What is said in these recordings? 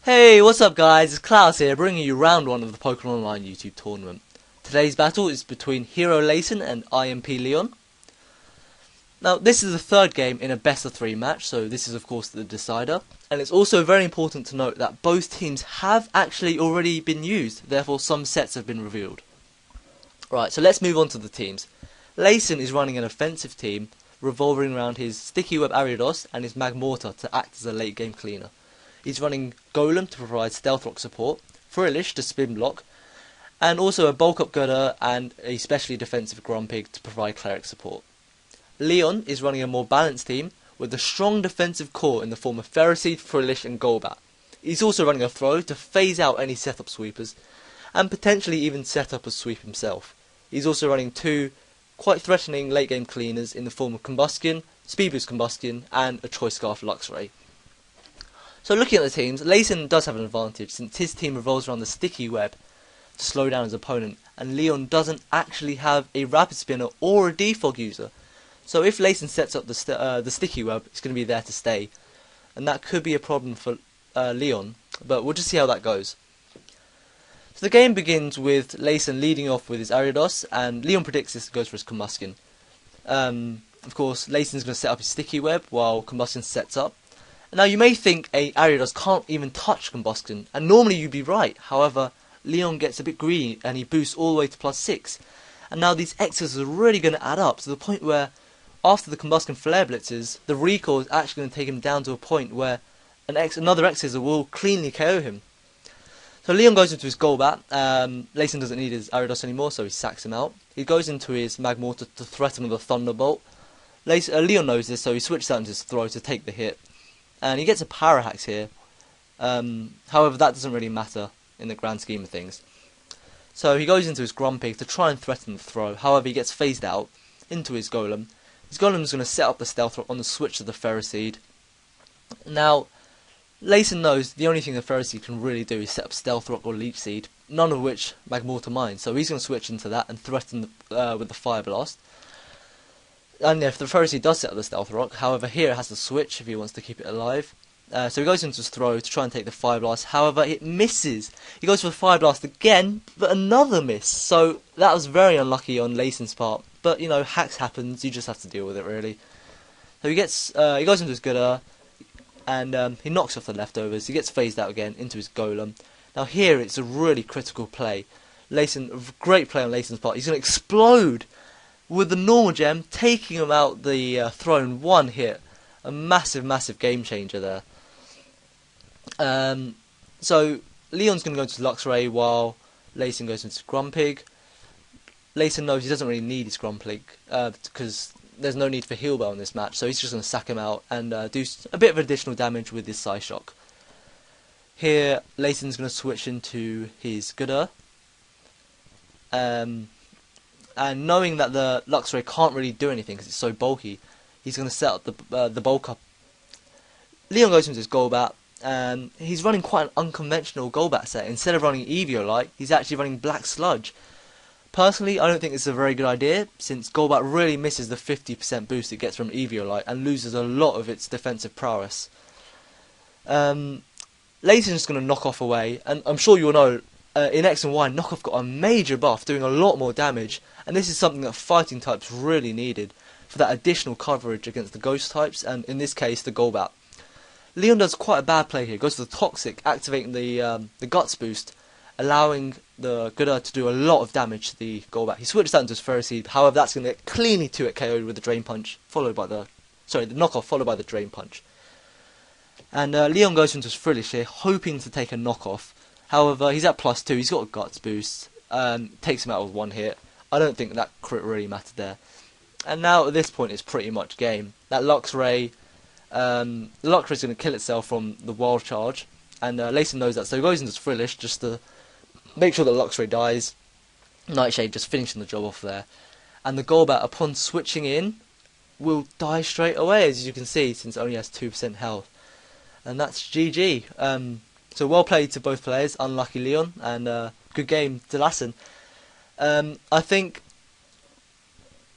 Hey, what's up guys, it's Klaus here, bringing you round 1 of the Pokemon Online YouTube tournament. Today's battle is between Hero Lasen and IMP Leon. Now, this is the third game in a best of 3 match, so this is of course the decider. And it's also very important to note that both teams have actually already been used, therefore some sets have been revealed. Right, so let's move on to the teams. Lasen is running an offensive team, revolving around his Sticky Web Ariados and his Magmortar to act as a late game cleaner. He's running Golem to provide Stealth Rock support, Frillish to spin block, and also a Bulk Up Gunner and a specially defensive Grumpig to provide Cleric support. Leon is running a more balanced team with a strong defensive core in the form of Ferroseed, Frillish and Golbat. He's also running a Throw to phase out any setup sweepers, and potentially even set up a sweep himself. He's also running 2 quite threatening late game cleaners in the form of Combustion, Speed Boost Combustion and a Choice Scarf Luxray. So looking at the teams, Lasen does have an advantage since his team revolves around the Sticky Web to slow down his opponent, and Leon doesn't actually have a Rapid Spinner or a Defog user. So if Lasen sets up the Sticky Web, it's going to be there to stay, and that could be a problem for Leon, but we'll just see how that goes. So the game begins with Lasen leading off with his Ariados, and Leon predicts this goes for his Combustion. Of course, Lasen's going to set up his Sticky Web while Combustion sets up. Now you may think a Ariados can't even touch Combustion, and normally you'd be right. However, Leon gets a bit greedy and he boosts all the way to +6. And now these X's are really going to add up to the point where after the Combustion Flare Blitzes, the recoil is actually going to take him down to a point where another X-Scissor will cleanly KO him. So Leon goes into his Golbat. Lasen doesn't need his Ariados anymore, so he sacks him out. He goes into his Magmortar to threaten with a Thunderbolt. Leon knows this, so he switches out into his Throw to take the hit. And he gets a Power Hacks here. However, that doesn't really matter in the grand scheme of things. So he goes into his Grumpig to try and threaten the Throw. However, he gets phased out into his Golem. His Golem is going to set up the Stealth Rock on the switch to the Ferroseed. Now, Lasen knows the only thing the Ferroseed can really do is set up Stealth Rock or Leech Seed, none of which Magmortar minds. So he's going to switch into that and threaten with the Fire Blast. And if the Ferroseed does set up the Stealth Rock, however, here it has to switch if he wants to keep it alive. So he goes into his Throw to try and take the Fire Blast. However, it misses. He goes for the Fire Blast again, but another miss. So that was very unlucky on Lasen's part. But you know, hacks happens. You just have to deal with it, really. So he goes into his Gunner, and he knocks off the leftovers. He gets phased out again into his Golem. Now here it's a really critical play. Great play on Lasen's part. He's going to explode with the normal gem, taking him out the throne, 1 hit. A massive, massive game changer there. So Leon's going to go into Luxray while Lasen goes into Grumpig. Lasen knows he doesn't really need his Grumpig because there's no need for Heal Bell in this match, so he's just going to sack him out and do a bit of additional damage with his Psyshock. Here, Lasen's going to switch into his Gunner. And knowing that the Luxray can't really do anything because it's so bulky, he's going to set up the Bulk Up. Leon goes into his Golbat, and he's running quite an unconventional Golbat set. Instead of running Eviolite, he's actually running Black Sludge. Personally, I don't think this is a very good idea, since Golbat really misses the 50% boost it gets from Eviolite and loses a lot of its defensive prowess. Lasen's just going to knock off away, and I'm sure you'll know, in X and Y, Knockoff got a major buff, doing a lot more damage, and this is something that fighting types really needed for that additional coverage against the ghost types, and in this case, the Golbat. Leon does quite a bad play here, goes to the Toxic, activating the Guts boost, allowing the Gunner to do a lot of damage to the Golbat. He switches that into his Ferroseed, however that's going to get cleanly 2-hit KO'd with the Drain Punch, followed by the Knockoff, followed by the Drain Punch. And Leon goes into his Frillish here, hoping to take a Knockoff. However, he's at +2, he's got a Guts boost, takes him out with 1 hit. I don't think that crit really mattered there. And now at this point it's pretty much game. That Luxray, the Luxray's going to kill itself from the Wild Charge, and Lasen knows that, so he goes into his Frillish just to make sure that Luxray dies. Nightshade just finishing the job off there. And the Golbat, upon switching in, will die straight away, as you can see, since it only has 2% health. And that's GG. So well played to both players, unlucky Leon, and good game to Lasen. I think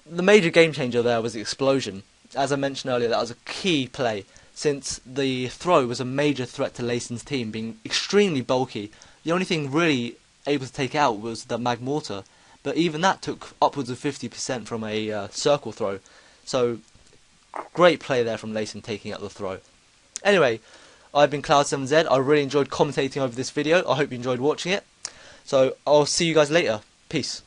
the major game changer there was the explosion. As I mentioned earlier, that was a key play, since the throw was a major threat to Lasen's team, being extremely bulky. The only thing really able to take out was the mag mortar, but even that took upwards of 50% from a circle throw. So great play there from Lasen taking out the throw. Anyway, I've been Cloud7z. I really enjoyed commentating over this video. I hope you enjoyed watching it. So I'll see you guys later. Peace.